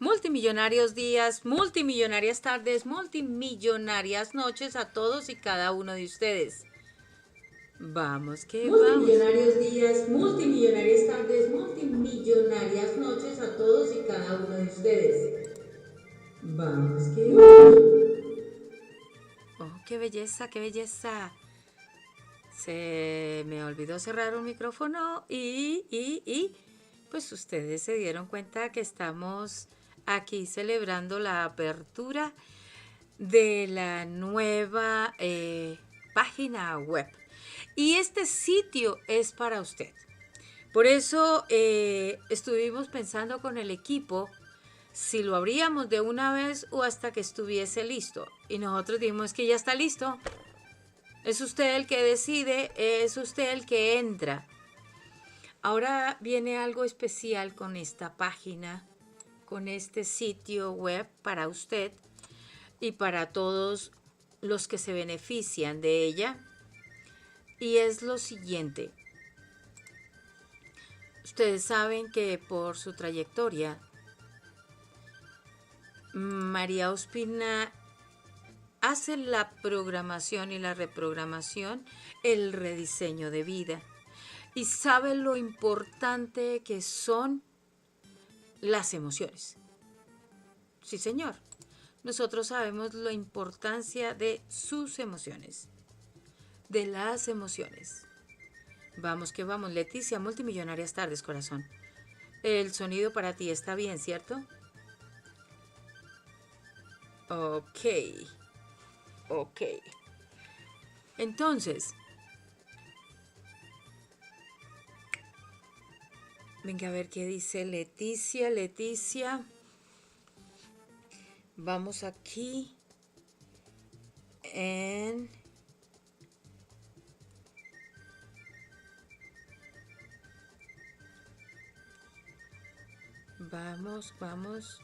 Multimillonarios días, multimillonarias tardes, multimillonarias noches a todos y cada uno de ustedes. Vamos que vamos. Multimillonarios días, multimillonarias tardes, multimillonarias noches a todos y cada uno de ustedes. Vamos que vamos. Oh, qué belleza, qué belleza. Se me olvidó cerrar un micrófono y pues ustedes se dieron cuenta que estamos aquí celebrando la apertura de la nueva página web. Y este sitio es para usted. Por eso estuvimos pensando con el equipo si lo abríamos de una vez o hasta que estuviese listo. Y nosotros dijimos que ya está listo. Es usted el que decide, es usted el que entra. Ahora viene algo especial con esta página, con este sitio web para usted y para todos los que se benefician de ella. Y es lo siguiente. Ustedes saben que por su trayectoria, María Ospina hace la programación y la reprogramación, el rediseño de vida. Y sabe lo importante que son las emociones. Sí, señor. Nosotros sabemos la importancia de sus emociones, de las emociones. Vamos que vamos. Leticia, multimillonarias tardes, corazón. El sonido para ti está bien, ¿cierto? Ok. Ok. Entonces, venga a ver qué dice Leticia. Leticia. Vamos aquí en... Vamos.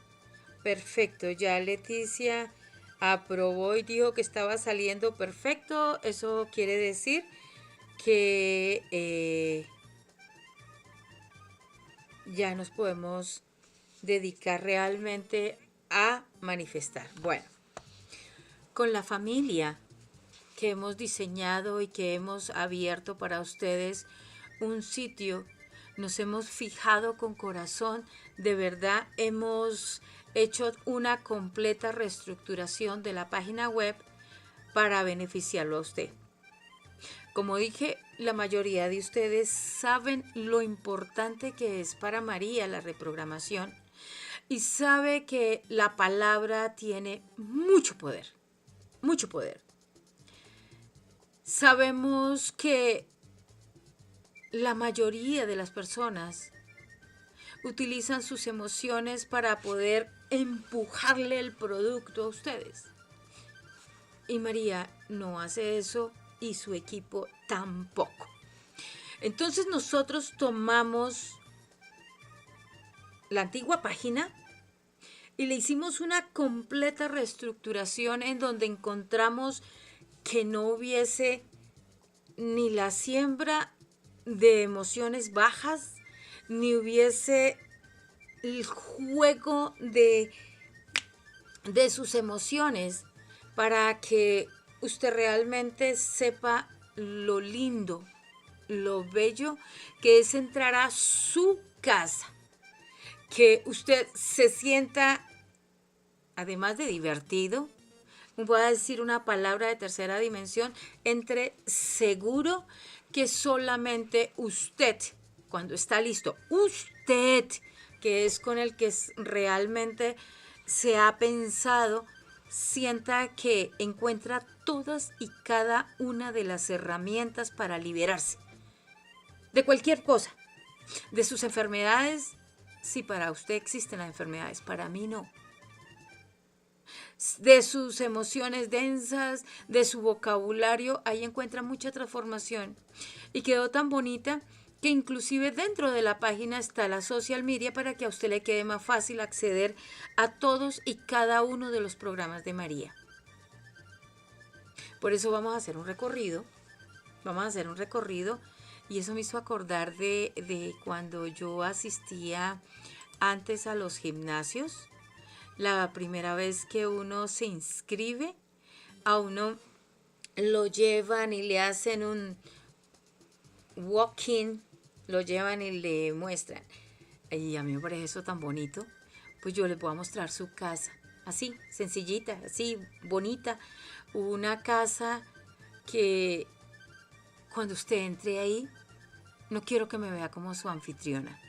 Perfecto, ya Leticia aprobó y dijo que estaba saliendo perfecto. Eso quiere decir que ya nos podemos dedicar realmente a manifestar. Bueno, con la familia que hemos diseñado y que hemos abierto para ustedes un sitio, nos hemos fijado con corazón, de verdad hemos hecho una completa reestructuración de la página web para beneficiarlo a usted. Como dije, la mayoría de ustedes saben lo importante que es para María la reprogramación y sabe que la palabra tiene mucho poder, mucho poder. Sabemos que la mayoría de las personas utilizan sus emociones para poder empujarle el producto a ustedes. Y María no hace eso y su equipo tampoco. Entonces nosotros tomamos la antigua página y le hicimos una completa reestructuración en donde encontramos que no hubiese ni la siembra de emociones bajas, ni hubiese el juego de sus emociones para que usted realmente sepa lo lindo, lo bello que es entrar a su casa, que usted se sienta, además de divertido, voy a decir una palabra de tercera dimensión, entre seguro, que solamente usted, cuando está listo, usted, que es con el que realmente se ha pensado, sienta que encuentra todas y cada una de las herramientas para liberarse de cualquier cosa, de sus enfermedades. Si para usted existen las enfermedades, para mí no. De sus emociones densas, de su vocabulario, ahí encuentra mucha transformación. Y quedó tan bonita que inclusive dentro de la página está la social media para que a usted le quede más fácil acceder a todos y cada uno de los programas de María. Por eso vamos a hacer un recorrido. Y eso me hizo acordar de cuando yo asistía antes a los gimnasios. La primera vez que uno se inscribe, a uno lo llevan y le hacen un walk-in, lo llevan y le muestran. Y a mí me parece eso tan bonito. Pues yo les voy a mostrar su casa. Así, sencillita, así, bonita. Una casa que cuando usted entre ahí, no quiero que me vea como su anfitriona.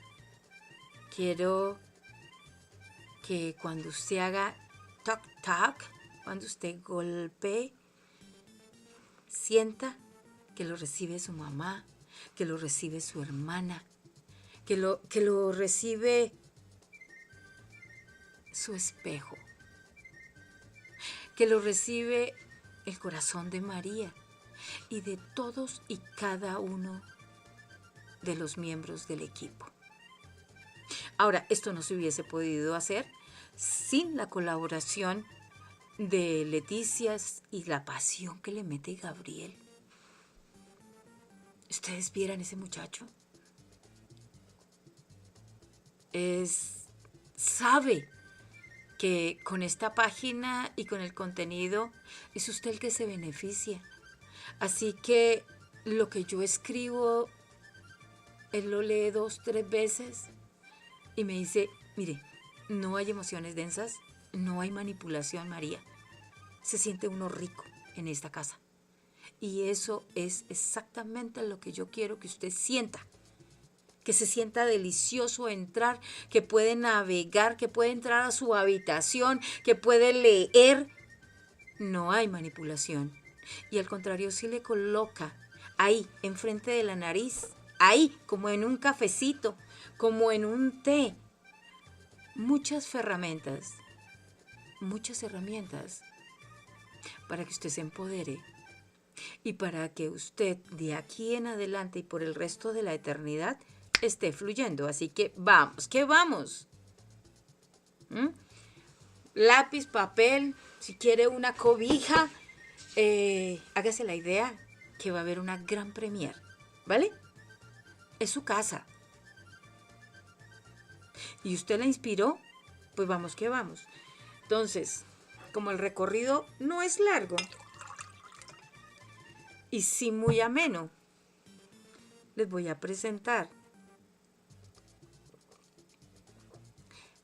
Quiero que cuando usted haga toc toc, cuando usted golpee, sienta que lo recibe su mamá, que lo recibe su hermana, que lo recibe su espejo, que lo recibe el corazón de María y de todos y cada uno de los miembros del equipo. Ahora, esto no se hubiese podido hacer sin la colaboración de Leticia y la pasión que le mete Gabriel. ¿Ustedes vieran ese muchacho? Sabe que con esta página y con el contenido es usted el que se beneficia. Así que lo que yo escribo, él lo lee 2, 3 veces y me dice, mire, no hay emociones densas, no hay manipulación, María. Se siente uno rico en esta casa. Y eso es exactamente lo que yo quiero que usted sienta. Que se sienta delicioso entrar, que puede navegar, que puede entrar a su habitación, que puede leer. No hay manipulación. Y al contrario, sí le coloca ahí, enfrente de la nariz, ahí, como en un cafecito, como en un té, muchas herramientas para que usted se empodere y para que usted de aquí en adelante y por el resto de la eternidad esté fluyendo. Así que vamos, que vamos. Lápiz, papel, si quiere una cobija, hágase la idea que va a haber una gran premier, ¿vale? Es su casa. ¿Y usted la inspiró? Pues vamos que vamos. Entonces, como el recorrido no es largo y sí muy ameno, les voy a presentar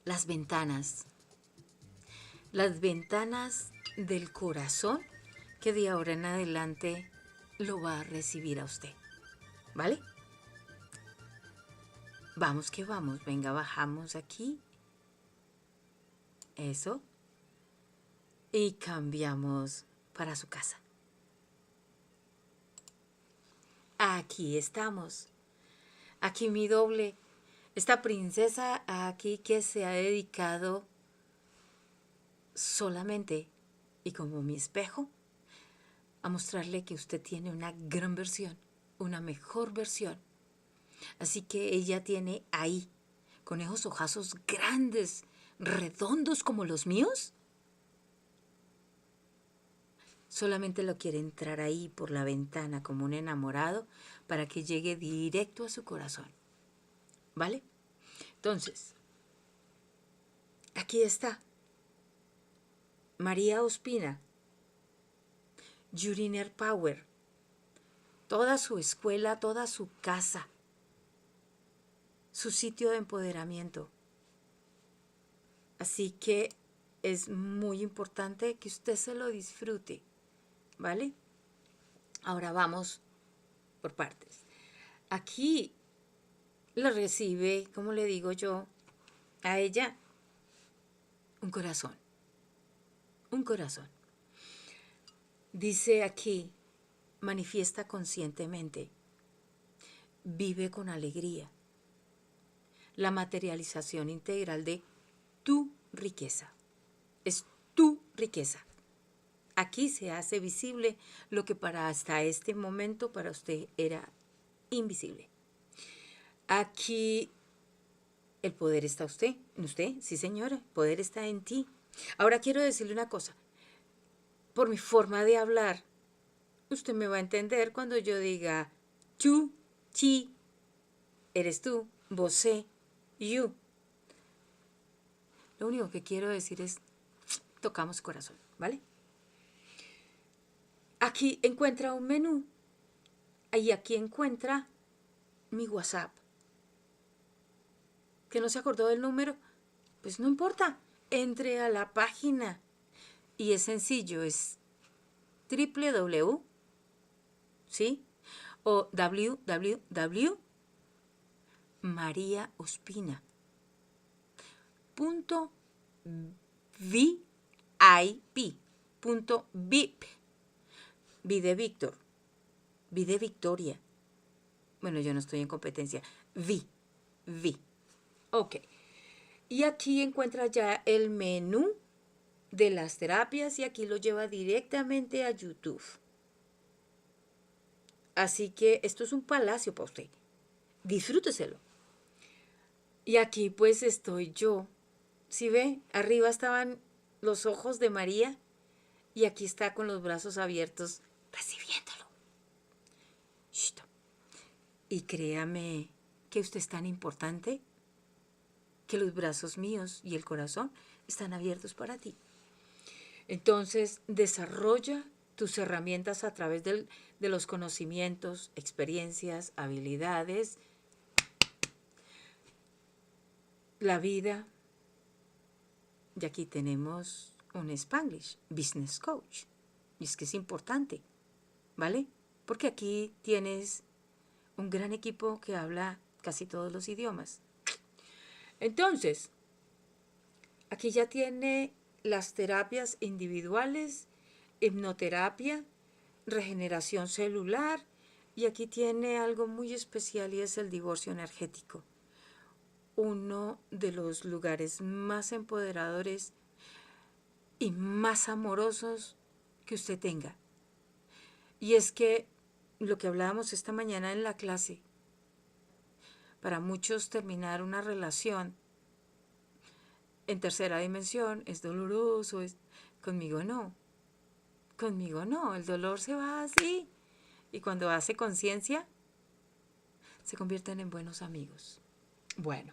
las ventanas. Las ventanas del corazón que de ahora en adelante lo va a recibir a usted. ¿Vale? Vamos que vamos. Venga, bajamos aquí. Eso. Y cambiamos para su casa. Aquí estamos. Aquí mi doble. Esta princesa aquí que se ha dedicado solamente y como mi espejo a mostrarle que usted tiene una gran versión, una mejor versión. Así que ella tiene ahí, con esos ojazos grandes, redondos como los míos. Solamente lo quiere entrar ahí por la ventana como un enamorado para que llegue directo a su corazón. ¿Vale? Entonces, aquí está. María Ospina, Yuriner Power, toda su escuela, toda su casa, su sitio de empoderamiento. Así que es muy importante que usted se lo disfrute, ¿vale? Ahora vamos por partes. Aquí le recibe, como le digo yo, a ella un corazón. Un corazón. Dice aquí, manifiesta conscientemente, vive con alegría. La materialización integral de tu riqueza. Es tu riqueza. Aquí se hace visible lo que hasta este momento para usted era invisible. Aquí el poder está en usted, sí señora, el poder está en ti. Ahora quiero decirle una cosa, por mi forma de hablar, usted me va a entender cuando yo diga tú, chi, eres tú, vosé, you. Lo único que quiero decir es, tocamos corazón, ¿vale? Aquí encuentra un menú y aquí encuentra mi WhatsApp. ¿Que no se acordó del número? Pues no importa, entre a la página y es sencillo, es www, ¿sí? O www.mariaospina.vip. Vi de Víctor, vi de Victoria. Bueno, yo no estoy en competencia. Vi. Ok. Y aquí encuentra ya el menú de las terapias y aquí lo lleva directamente a YouTube. Así que esto es un palacio para usted. Disfrúteselo. Y aquí pues estoy yo. ¿Sí ve? Arriba estaban los ojos de María y aquí está con los brazos abiertos recibiéndolo. Shh. Y créame que usted es tan importante que los brazos míos y el corazón están abiertos para ti. Entonces, desarrolla tus herramientas a través de los conocimientos, experiencias, habilidades, la vida. Y aquí tenemos un Spanglish, Business Coach. Y es que es importante, ¿vale? Porque aquí tienes un gran equipo que habla casi todos los idiomas. Entonces, aquí ya tiene las terapias individuales, hipnoterapia, regeneración celular y aquí tiene algo muy especial y es el divorcio energético. Uno de los lugares más empoderadores y más amorosos que usted tenga. Y es que lo que hablábamos esta mañana en la clase, para muchos terminar una relación en tercera dimensión es doloroso, conmigo no. Conmigo no, el dolor se va así. Y cuando hace conciencia, se convierten en buenos amigos. Bueno,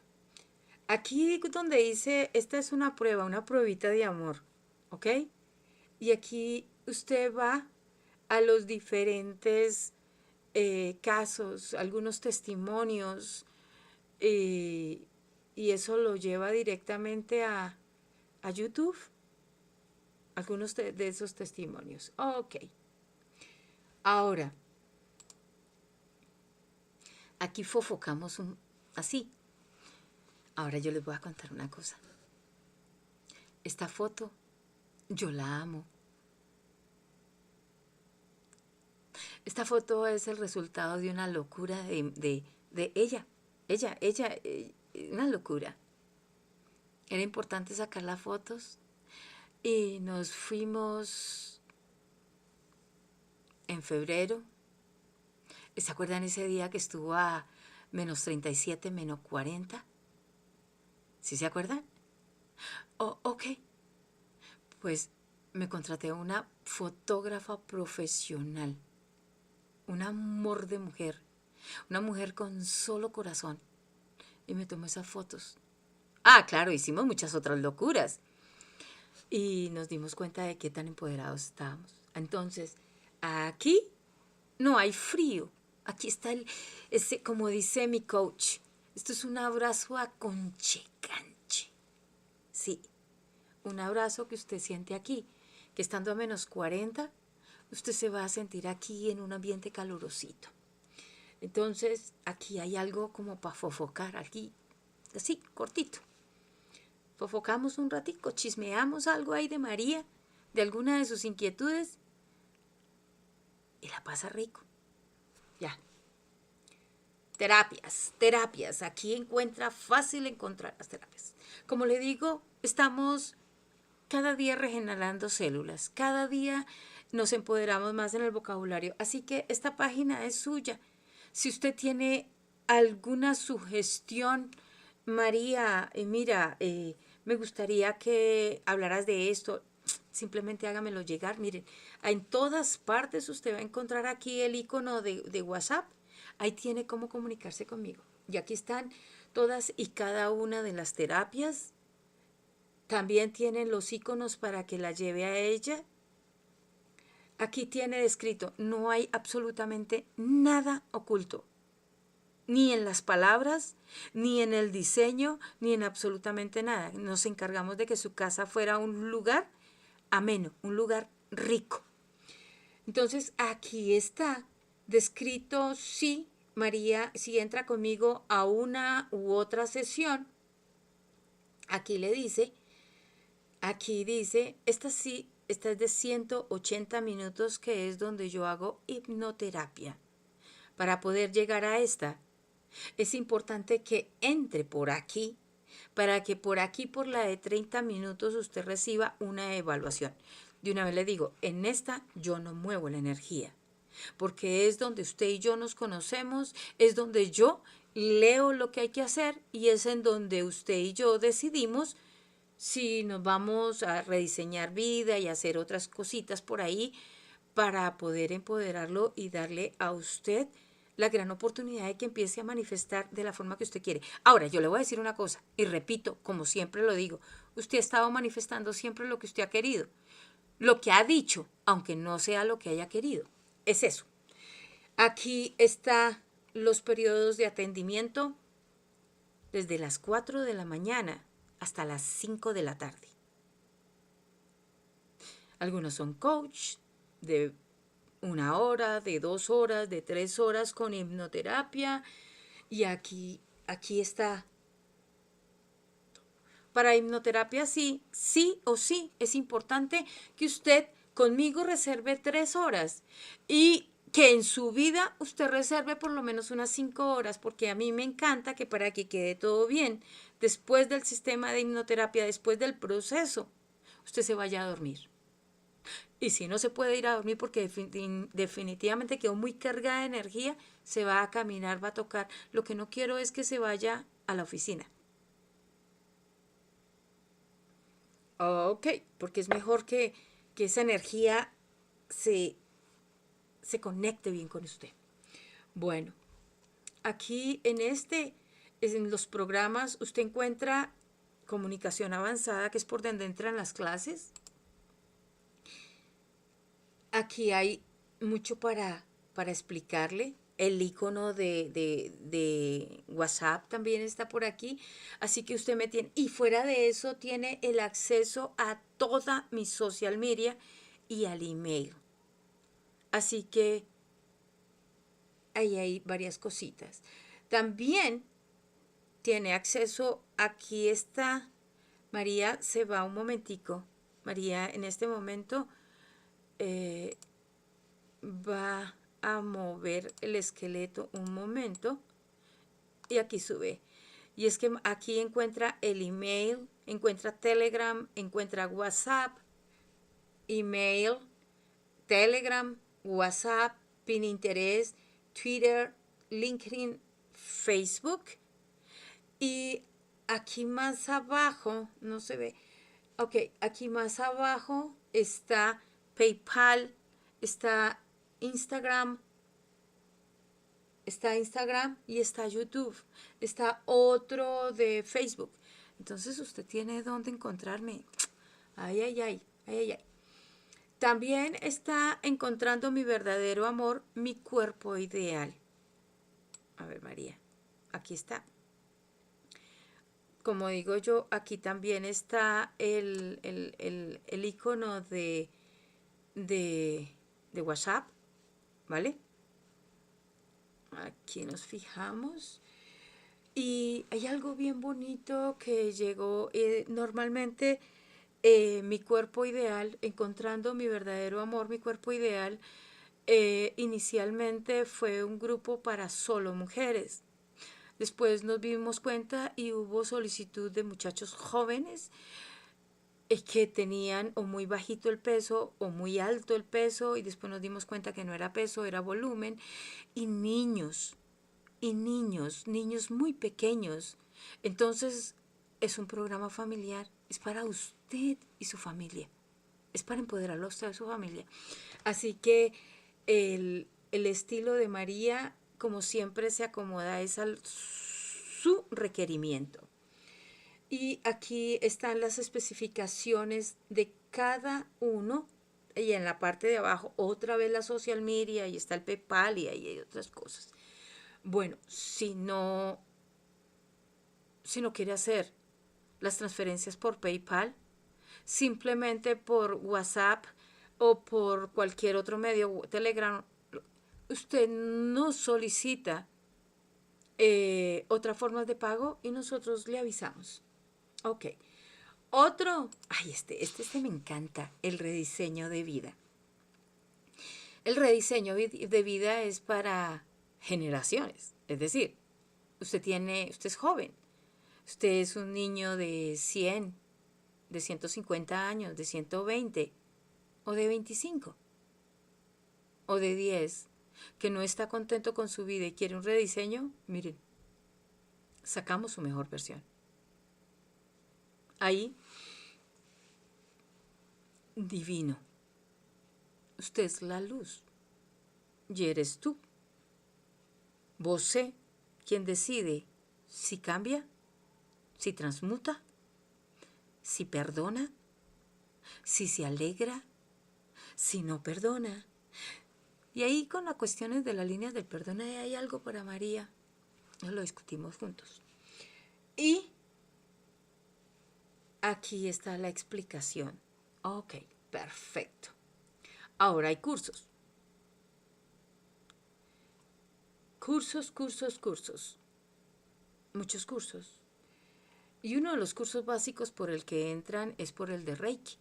aquí donde dice, esta es una prueba, una pruebita de amor, ¿ok? Y aquí usted va a los diferentes casos, algunos testimonios, y eso lo lleva directamente a YouTube, algunos de esos testimonios. Ok. Ahora, aquí fofocamos así. Ahora yo les voy a contar una cosa. Esta foto, yo la amo. Esta foto es el resultado de una locura de ella. Ella, una locura. Era importante sacar las fotos y nos fuimos en febrero. ¿Se acuerdan ese día que estuvo a menos 37, menos 40? ¿Sí se acuerdan? Oh, ok. Pues me contraté a una fotógrafa profesional. Un amor de mujer. Una mujer con solo corazón. Y me tomó esas fotos. Ah, claro, hicimos muchas otras locuras. Y nos dimos cuenta de qué tan empoderados estábamos. Entonces, aquí no hay frío. Aquí está ese, como dice mi coach, esto es un abrazo a conche-canche. Sí, un abrazo que usted siente aquí, que estando a menos 40, usted se va a sentir aquí en un ambiente calurosito. Entonces, aquí hay algo como para fofocar, aquí, así, cortito. Fofocamos un ratico, chismeamos algo ahí de María, de alguna de sus inquietudes, y la pasa rico. Ya. Terapias. Aquí encuentra fácil encontrar las terapias. Como le digo, estamos cada día regenerando células. Cada día nos empoderamos más en el vocabulario. Así que esta página es suya. Si usted tiene alguna sugestión, María, mira, me gustaría que hablaras de esto. Simplemente hágamelo llegar. Miren, en todas partes usted va a encontrar aquí el icono de WhatsApp. Ahí tiene cómo comunicarse conmigo. Y aquí están todas y cada una de las terapias También tienen los iconos para que la lleve a ella. Aquí tiene descrito, no hay absolutamente nada oculto, ni en las palabras, ni en el diseño, ni en absolutamente nada. Nos encargamos de que su casa fuera un lugar ameno, un lugar rico. Entonces aquí está descrito si María, si entra conmigo a una u otra sesión, aquí le dice, aquí dice, esta sí, esta es de 180 minutos, que es donde yo hago hipnoterapia. Para poder llegar a esta, es importante que entre por aquí, para que por aquí, por la de 30 minutos, usted reciba una evaluación. De una vez le digo, en esta yo no muevo la energía, porque es donde usted y yo nos conocemos, es donde yo leo lo que hay que hacer y es en donde usted y yo decidimos si nos vamos a rediseñar vida y hacer otras cositas por ahí para poder empoderarlo y darle a usted la gran oportunidad de que empiece a manifestar de la forma que usted quiere. Ahora, yo le voy a decir una cosa, y repito, como siempre lo digo, usted ha estado manifestando siempre lo que usted ha querido, lo que ha dicho, aunque no sea lo que haya querido. Es eso. Aquí está los periodos de atendimiento desde las 4 de la mañana hasta las 5 de la tarde. Algunos son coach de 1 hora, de 2 horas, de 3 horas con hipnoterapia. Y aquí está. Para hipnoterapia sí o sí es importante que usted conmigo reserve 3 horas y que en su vida usted reserve por lo menos unas 5 horas, porque a mí me encanta que para que quede todo bien, después del sistema de hipnoterapia, después del proceso, usted se vaya a dormir. Y si no se puede ir a dormir porque definitivamente quedó muy cargada de energía, se va a caminar, va a tocar. Lo que no quiero es que se vaya a la oficina. Ok, porque es mejor que esa energía se conecte bien con usted. Bueno, aquí en los programas, usted encuentra comunicación avanzada, que es por donde entran las clases. Aquí hay mucho para explicarle. El icono de WhatsApp también está por aquí. Así que usted me tiene. Y fuera de eso, tiene el acceso a toda mi social media y al email. Así que ahí hay varias cositas. También tiene acceso. Aquí está. María se va un momentico. María en este momento va a mover el esqueleto un momento y aquí sube. Y es que aquí encuentra el email, encuentra Telegram, encuentra WhatsApp, email, Telegram, WhatsApp, Pinterest, Twitter, LinkedIn, Facebook. Y aquí más abajo, no se ve, ok, aquí más abajo está PayPal, está Instagram, y está YouTube, está otro de Facebook. Entonces usted tiene dónde encontrarme. Ay, ay, ay, ay, ay, ay. También está encontrando mi verdadero amor, mi cuerpo ideal. A ver, María, aquí está. Como digo yo, aquí también está el icono de WhatsApp, ¿vale? Aquí nos fijamos. Y hay algo bien bonito que llegó normalmente mi cuerpo ideal, encontrando mi verdadero amor, mi cuerpo ideal, inicialmente fue un grupo para solo mujeres. Después nos dimos cuenta y hubo solicitud de muchachos jóvenes que tenían o muy bajito el peso o muy alto el peso, y después nos dimos cuenta que no era peso, era volumen, y niños muy pequeños. Entonces es un programa familiar, es para usted y su familia, es para empoderarlo a usted y a su familia. Así que el estilo de María, como siempre, se acomoda es a su requerimiento. Y aquí están las especificaciones de cada uno. Y en la parte de abajo, otra vez la social media, y está el PayPal y ahí hay otras cosas. Bueno, si no quiere hacer las transferencias por PayPal, simplemente por WhatsApp o por cualquier otro medio, Telegram, usted no solicita otras formas de pago y nosotros le avisamos. Ok. Otro, ay, este me encanta, el rediseño de vida. El rediseño de vida es para generaciones, es decir, usted es joven, usted es un niño de 100, de 150 años, de 120, o de 25, o de 10, que no está contento con su vida y quiere un rediseño. Miren, sacamos su mejor versión. Ahí, divino. Usted es la luz y eres tú. Vos sé quien decide si cambia, si transmuta, si perdona, si se alegra, si no perdona. Y ahí con las cuestiones de las líneas del perdón hay algo para María. Lo discutimos juntos. Y aquí está la explicación. Ok, perfecto. Ahora hay cursos. Cursos. Muchos cursos. Y uno de los cursos básicos por el que entran es por el de Reiki.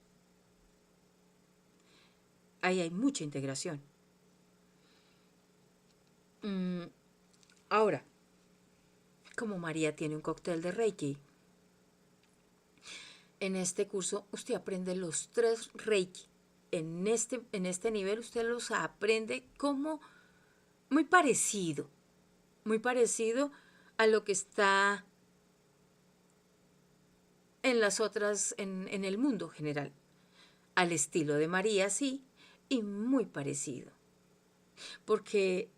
Ahí hay mucha integración. Ahora, como María tiene un cóctel de Reiki, en este curso usted aprende los 3 Reiki. En este nivel usted los aprende como muy parecido a lo que está en las otras, en el mundo general. Al estilo de María, sí, y muy parecido. Porque,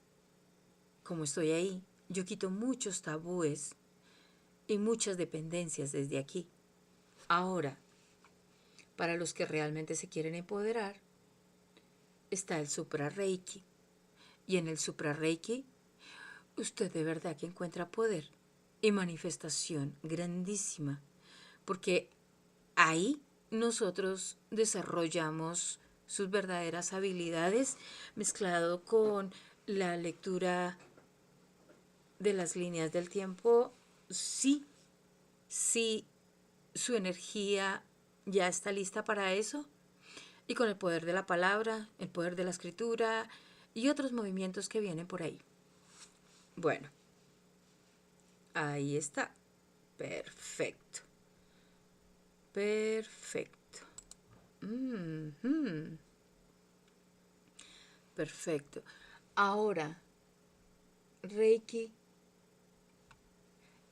como estoy ahí, yo quito muchos tabúes y muchas dependencias desde aquí. Ahora, para los que realmente se quieren empoderar, está el Supra Reiki. Y en el Supra Reiki, usted de verdad que encuentra poder y manifestación grandísima. Porque ahí nosotros desarrollamos sus verdaderas habilidades mezclado con la lectura de las líneas del tiempo. Sí, su energía ya está lista para eso, y con el poder de la palabra, el poder de la escritura y otros movimientos que vienen por ahí. Bueno, ahí está. Perfecto. Perfecto. Ahora, Reiki,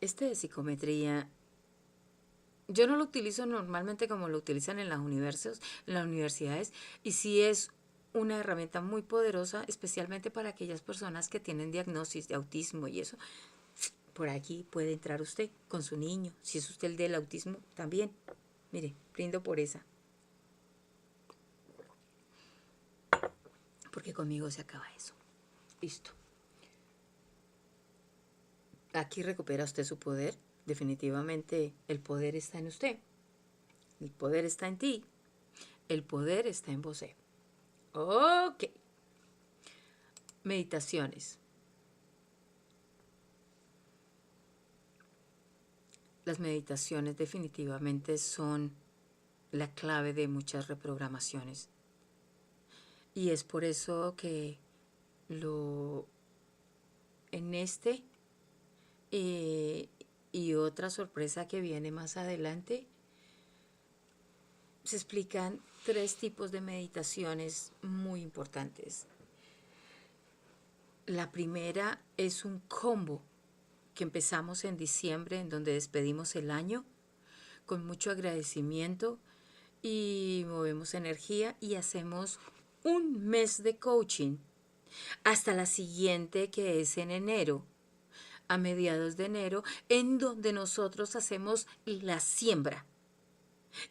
de psicometría, yo no lo utilizo normalmente como lo utilizan en las universidades, y sí es una herramienta muy poderosa, especialmente para aquellas personas que tienen diagnosis de autismo y eso. Por aquí puede entrar usted con su niño, si es usted el del autismo también. Mire, brindo por esa. Porque conmigo se acaba eso. Listo. Aquí recupera usted su poder. Definitivamente el poder está en usted. El poder está en ti. El poder está en vos. Ok. Meditaciones. Las meditaciones definitivamente son la clave de muchas reprogramaciones. Y es por eso que en y otra sorpresa que viene más adelante, se explican 3 tipos de meditaciones muy importantes. La primera es un combo que empezamos en diciembre, en donde despedimos el año con mucho agradecimiento y movemos energía y hacemos un mes de coaching hasta la siguiente, que es en enero. a mediados de enero, en donde nosotros hacemos la siembra.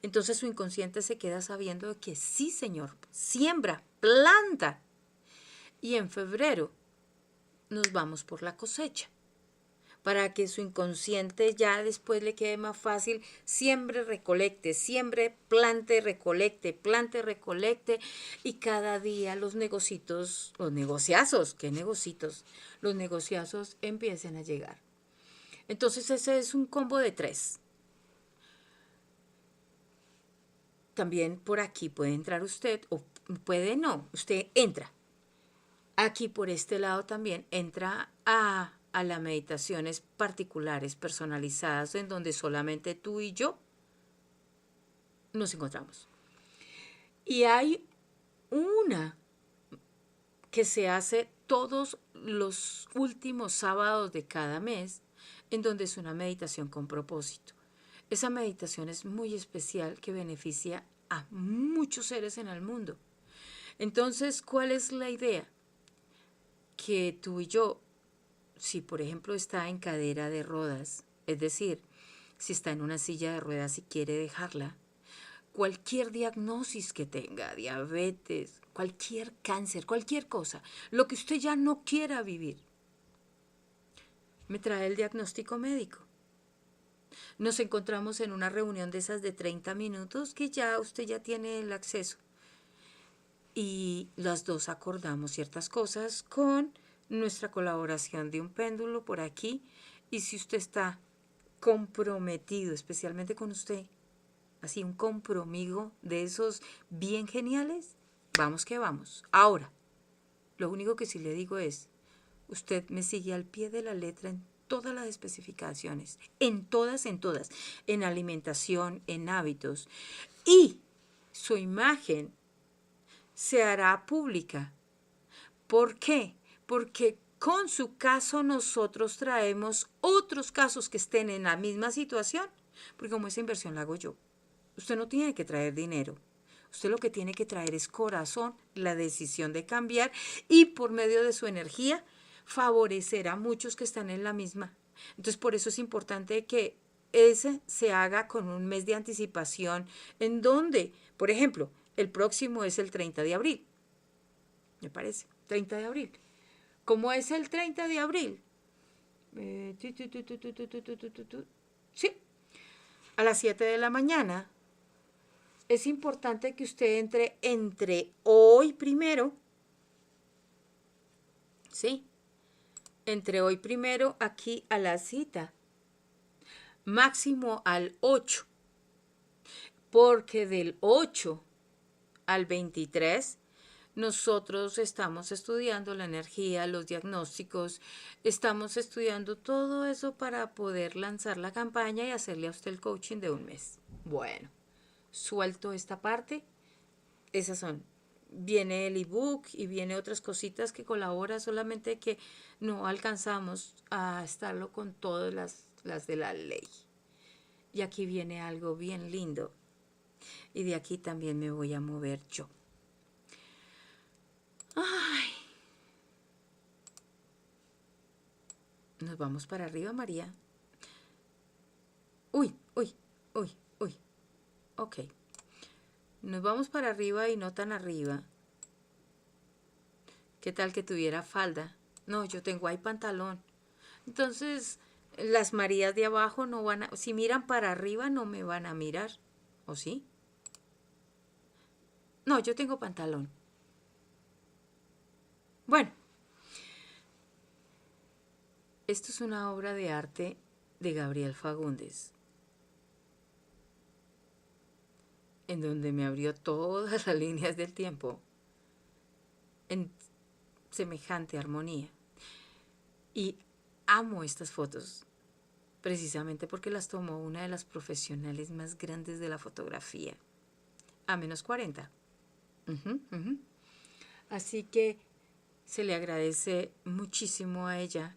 Entonces su inconsciente se queda sabiendo que sí, señor, siembra, planta. Y en febrero nos vamos por la cosecha, para que su inconsciente ya después le quede más fácil, siembre, plante, recolecte, y cada día los negocitos, los negociazos, ¿qué negocitos? Los negociazos empiecen a llegar. Entonces ese es un combo de 3. También por aquí puede entrar usted, o puede no, usted entra. Aquí por este lado también entra a las meditaciones particulares, personalizadas, en donde solamente tú y yo nos encontramos. Y hay una que se hace todos los últimos sábados de cada mes, en donde es una meditación con propósito. Esa meditación es muy especial, que beneficia a muchos seres en el mundo. Entonces, ¿cuál es la idea? Que tú y yo, si por ejemplo está en cadera de ruedas, es decir, si está en una silla de ruedas y quiere dejarla, cualquier diagnóstico que tenga, diabetes, cualquier cáncer, cualquier cosa, lo que usted ya no quiera vivir, me trae el diagnóstico médico. Nos encontramos en una reunión de esas de 30 minutos que ya usted ya tiene el acceso. Y las dos acordamos ciertas cosas con nuestra colaboración de un péndulo por aquí. Y si usted está comprometido, especialmente con usted, así un compromiso de esos bien geniales, vamos que vamos. Ahora, lo único que sí le digo es, usted me sigue al pie de la letra en todas las especificaciones, en todas, en alimentación, en hábitos. Y su imagen se hará pública. ¿Por qué? Porque con su caso nosotros traemos otros casos que estén en la misma situación, porque como esa inversión la hago yo, usted no tiene que traer dinero. Usted lo que tiene que traer es corazón, la decisión de cambiar, y por medio de su energía favorecer a muchos que están en la misma. Entonces por eso es importante que ese se haga con un mes de anticipación, en donde, por ejemplo, el próximo es el 30 de abril, me parece, 30 de abril. ¿Cómo es el 30 de abril? Sí, a las 7 de la mañana. Es importante que usted entre hoy primero, ¿sí? Entre hoy primero aquí a la cita, máximo al 8, porque del 8 al 23 nosotros estamos estudiando la energía, los diagnósticos, estamos estudiando todo eso para poder lanzar la campaña y hacerle a usted el coaching de un mes. Bueno, suelto esta parte, esas son. Viene el ebook y viene otras cositas que colabora, solamente que no alcanzamos a estarlo con todas las de la ley. Y aquí viene algo bien lindo. Y de aquí también me voy a mover yo. Ay. Nos vamos para arriba, María. Uy. Ok. Nos vamos para arriba y no tan arriba. ¿Qué tal que tuviera falda? No, yo tengo ahí pantalón. Entonces, las Marías de abajo no van a... Si miran para arriba no me van a mirar. ¿O sí? No, yo tengo pantalón. Bueno, esto es una obra de arte de Gabriel Fagundes, en donde me abrió todas las líneas del tiempo en semejante armonía. Y amo estas fotos, precisamente porque las tomó una de las profesionales más grandes de la fotografía, a menos 40. Así que se le agradece muchísimo a ella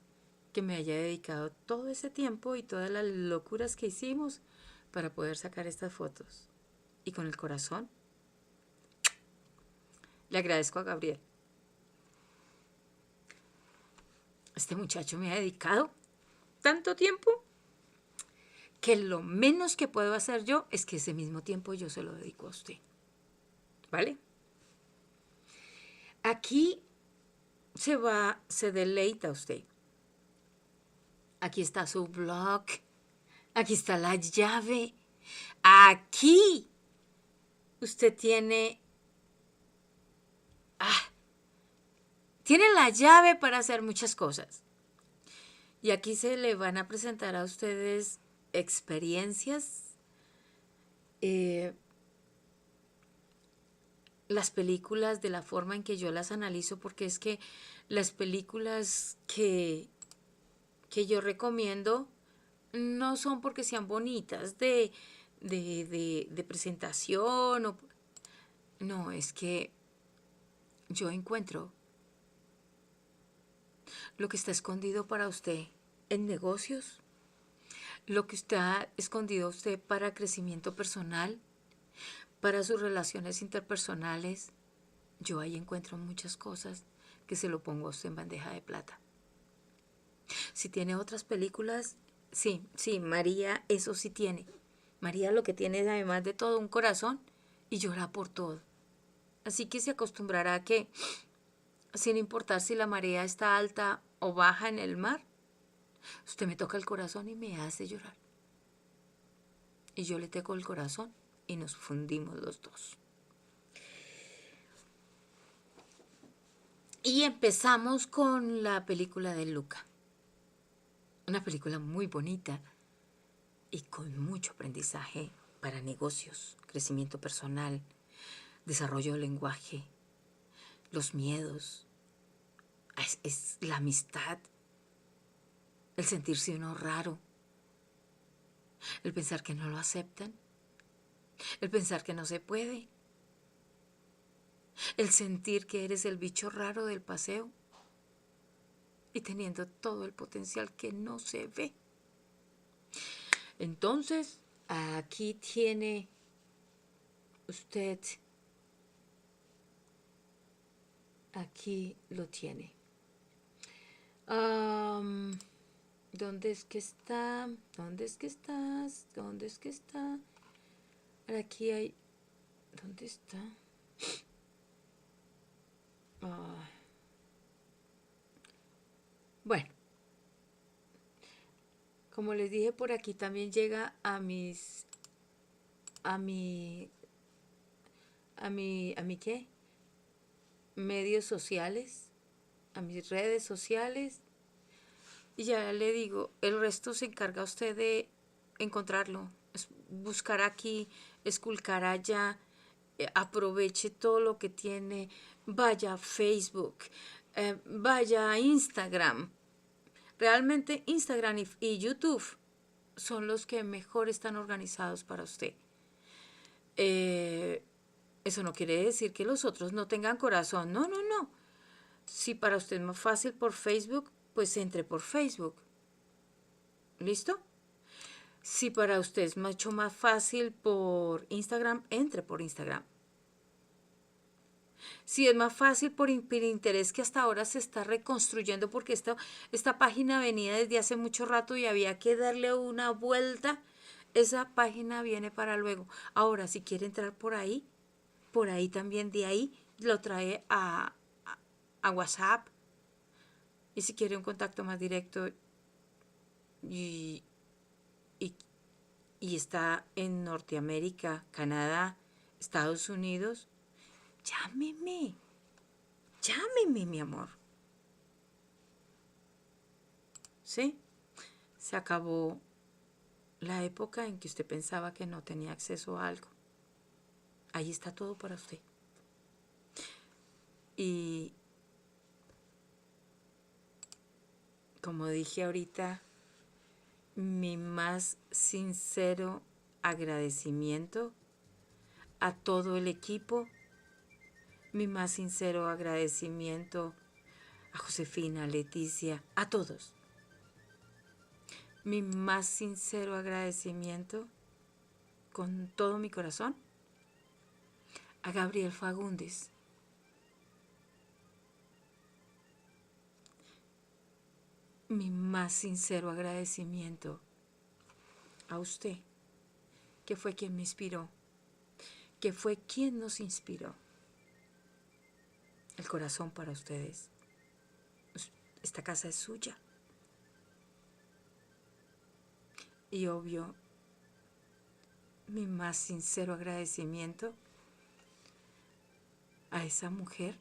que me haya dedicado todo ese tiempo y todas las locuras que hicimos para poder sacar estas fotos. Y con el corazón le agradezco a Gabriel. Este muchacho me ha dedicado tanto tiempo que lo menos que puedo hacer yo es que ese mismo tiempo yo se lo dedico a usted. ¿Vale? Aquí se deleita usted. Aquí está su blog. Aquí está la llave. Aquí usted tiene la llave para hacer muchas cosas. Y aquí se le van a presentar a ustedes experiencias, las películas de la forma en que yo las analizo, porque es que las películas que yo recomiendo no son porque sean bonitas de presentación. No, es que yo encuentro lo que está escondido para usted en negocios, lo que está escondido usted para crecimiento personal, para sus relaciones interpersonales. Yo ahí encuentro muchas cosas que se lo pongo a usted en bandeja de plata. Si tiene otras películas, sí, María eso sí tiene. María lo que tiene es, además de todo, un corazón y llora por todo. Así que se acostumbrará a que, sin importar si la marea está alta o baja en el mar, usted me toca el corazón y me hace llorar. Y yo le toco el corazón y nos fundimos los dos. Y empezamos con la película de Luca. Una película muy bonita y con mucho aprendizaje para negocios, crecimiento personal, desarrollo del lenguaje, los miedos, es la amistad, el sentirse uno raro, el pensar que no lo aceptan, el pensar que no se puede, el sentir que eres el bicho raro del paseo y teniendo todo el potencial que no se ve. Entonces, aquí tiene usted, aquí lo tiene. ¿Dónde es que está? ¿Dónde es que estás? ¿Dónde es que está? Aquí hay... ¿Dónde está? Bueno, como les dije, por aquí también llega a mi ¿qué? Medios sociales, a mis redes sociales. Y ya le digo, el resto se encarga usted de encontrarlo, buscar aquí, esculcar allá, aproveche todo lo que tiene, vaya a Facebook, vaya a Instagram. Realmente Instagram y YouTube son los que mejor están organizados para usted. Eso no quiere decir que los otros no tengan corazón. No. Si para usted es más fácil por Facebook, pues entre por Facebook. ¿Listo? Si para usted es mucho más fácil por Instagram, entre por Instagram. Si es más fácil por Pinterest, que hasta ahora se está reconstruyendo porque esta página venía desde hace mucho rato y había que darle una vuelta, esa página viene para luego. Ahora, si quiere entrar por ahí también de ahí lo trae a WhatsApp. Y si quiere un contacto más directo y está en Norteamérica, Canadá, Estados Unidos, llámeme, mi amor. ¿Sí? Se acabó la época en que usted pensaba que no tenía acceso a algo. Ahí está todo para usted. Y como dije ahorita, mi más sincero agradecimiento a todo el equipo, mi más sincero agradecimiento a Josefina, a Leticia, a todos. Mi más sincero agradecimiento con todo mi corazón a Gabriel Fagundes. mi más sincero agradecimiento a usted, que fue quien me inspiró, que fue quien nos inspiró. El corazón para ustedes. Esta casa es suya. Y obvio, mi más sincero agradecimiento a esa mujer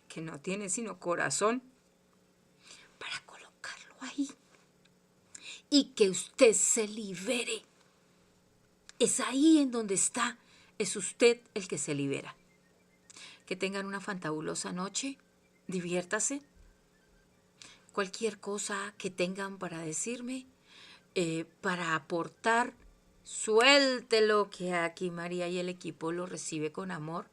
que no tiene sino corazón para colocarlo ahí y que usted se libere. Es ahí en donde está, es usted el que se libera. Que tengan una fantabulosa noche, diviértase. Cualquier cosa que tengan para decirme, para aportar, suéltelo, que aquí María y el equipo lo recibe con amor.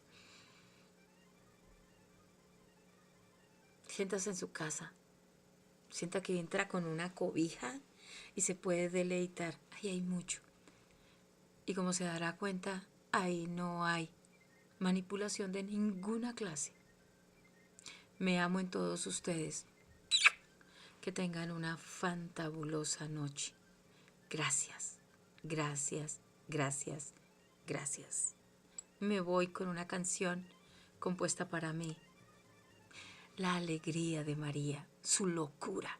Siéntase en su casa, sienta que entra con una cobija y se puede deleitar. Ahí hay mucho. Y como se dará cuenta, ahí no hay manipulación de ninguna clase. Me amo en todos ustedes. Que tengan una fantabulosa noche. Gracias, gracias, gracias, gracias. Me voy con una canción compuesta para mí. La alegría de María, su locura.